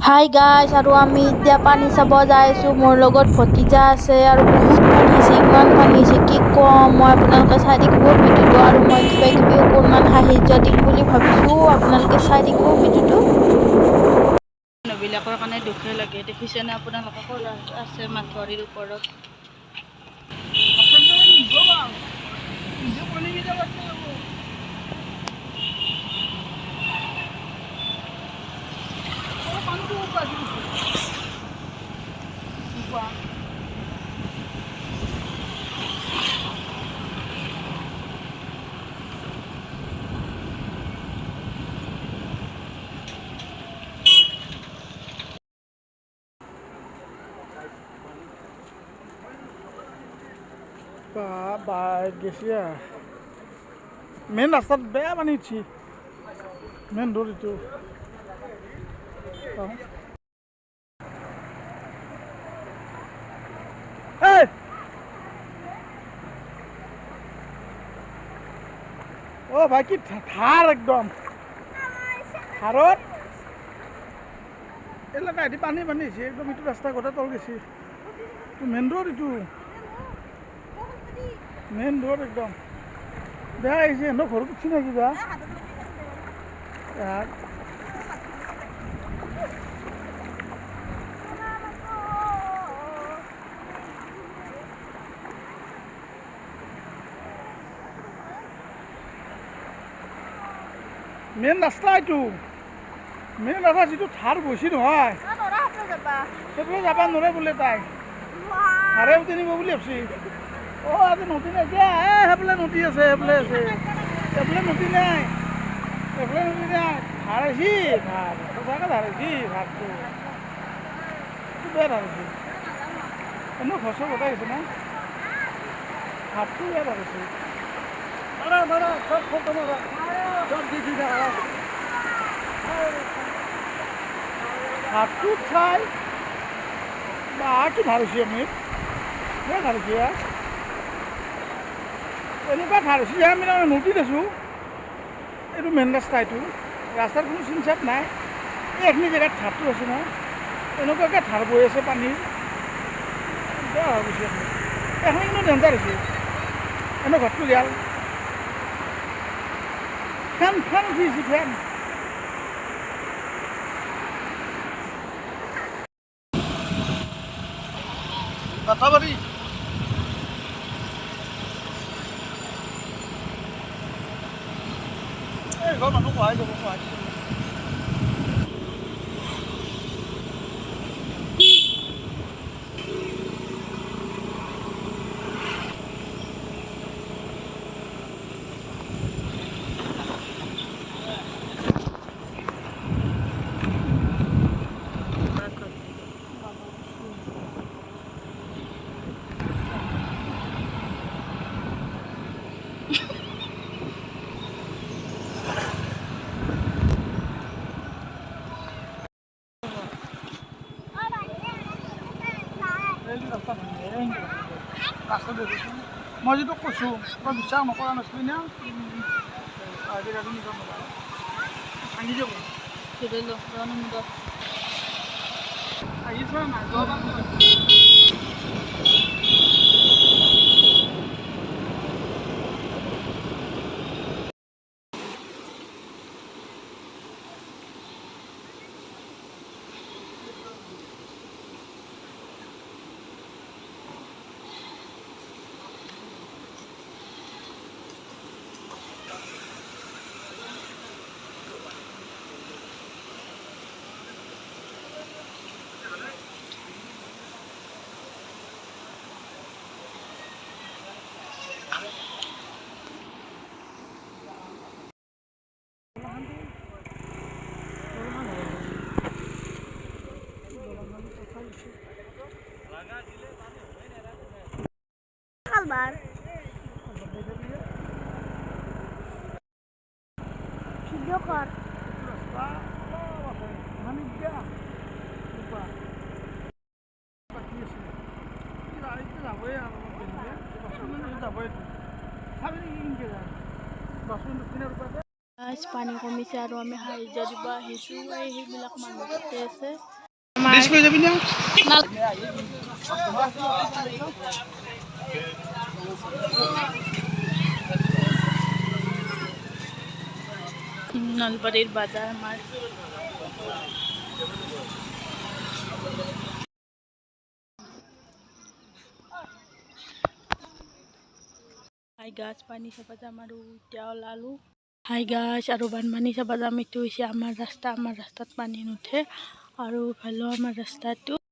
Hi guys, আৰু আমি এতিয়া পানী চাব যাই আছোঁ। মোৰ লগত ভতিজা আছে আৰু বহুত পানী হৈছে, ইমান পানী হৈছে কি ক'ম। মই আপোনালোকে চাই থাকিব ভিডিঅ'টো, আৰু মই কিবা কিবি অকণমান সাহাৰ্য দিম বুলি ভাবিছোঁ। আপোনালোকে চাই থাকিব ভিডিঅ'টো। মানুহবিলাকৰ কাৰণে দুখে লাগে, দেখিছেনে আপোনালোকে ক'লা আছে মাথাউৰিৰ ওপৰত। গেছিয়া মেইন ৰাস্তাত বেয়া পানী উঠছি, মেইন ৰোড এইটো। অ ভাই কি ধাৰ একদম ধাৰত এইবিলাক আহি পানী হৈছে একদম। এইটো ৰাস্তা গোটেই তল গেছি, মেইন ৰোড এইটো, মেইন ৰোড একদম বেয়া আহিছে। সিহঁতৰ ঘৰত উঠছি না কিবা মেইন ৰাস্তা এইটো, মেইন ৰাস্তা যিটো ধাৰ গৈছি নহয়, সেইফালে যাব নোৱাৰে বোলে। তাই ধাৰে উঠি নিব বুলি ভাবছি। আজি নদী নাই দিয়া, সেইফালে নদী আছে, সেইফালে আছে, এইফালে নদী নাই, এইফালে নদী নাই। ধাৰ আহিছি, ধাৰ সঁচাকৈ ধাৰ আহিছি, ধাৰটো বেয়া ধাৰ আহিছি। এনেও ঘৰ চৰ গোটাই গৈছে না, ধাৰটো বেয়া ধাৰ আহিছি। হাতটোত চাই বা কি ধাৰ হৈছে, আমি বেয়া ধাৰ হৈছে। এনেকুৱা ধাৰ হৈছে যে আমি নদীত আছোঁ। এইটো মেইন ৰাস্তা, এইটো ৰাস্তাৰ কোনো চিনচাপ নাই। এইখিনি জেগাত ধাৰটো আছে না, এনেকুৱাকৈ ধাৰ বৈ আছে পানীৰ, বেয়া হৈ গৈছে। এইখিনি কিন্তু ডেঞ্জাৰ হৈছে, এনে ঘৰটো গেল। ফেন ফেন উঠিছে, ফেন বাটাবাৰী এই ঘৰ মানুহ সহায় যাব, সহায় মই যিটো কৈছোঁ তই বিশ্বাস নকৰা নাছিলি না, ভাঙি যাব আহিছে নাই যোৱা। গাছ পানী কমিছে আৰু আমি সাহায্য দিব আহিছোঁ। সেইবিলাক মানুহ তাতে আছে। ডিছ কৰি যাবি না নলবাৰীৰ বাজাৰ আমাৰ হাই গাছ পানী চাবা যাম আৰু এতিয়া ওলালোঁ। হাই গাছ আৰু বানপানী চাবা যাম। এইটো হৈছে আমাৰ ৰাস্তাত পানী নুঠে আৰু ভালো আমাৰ ৰাস্তাটো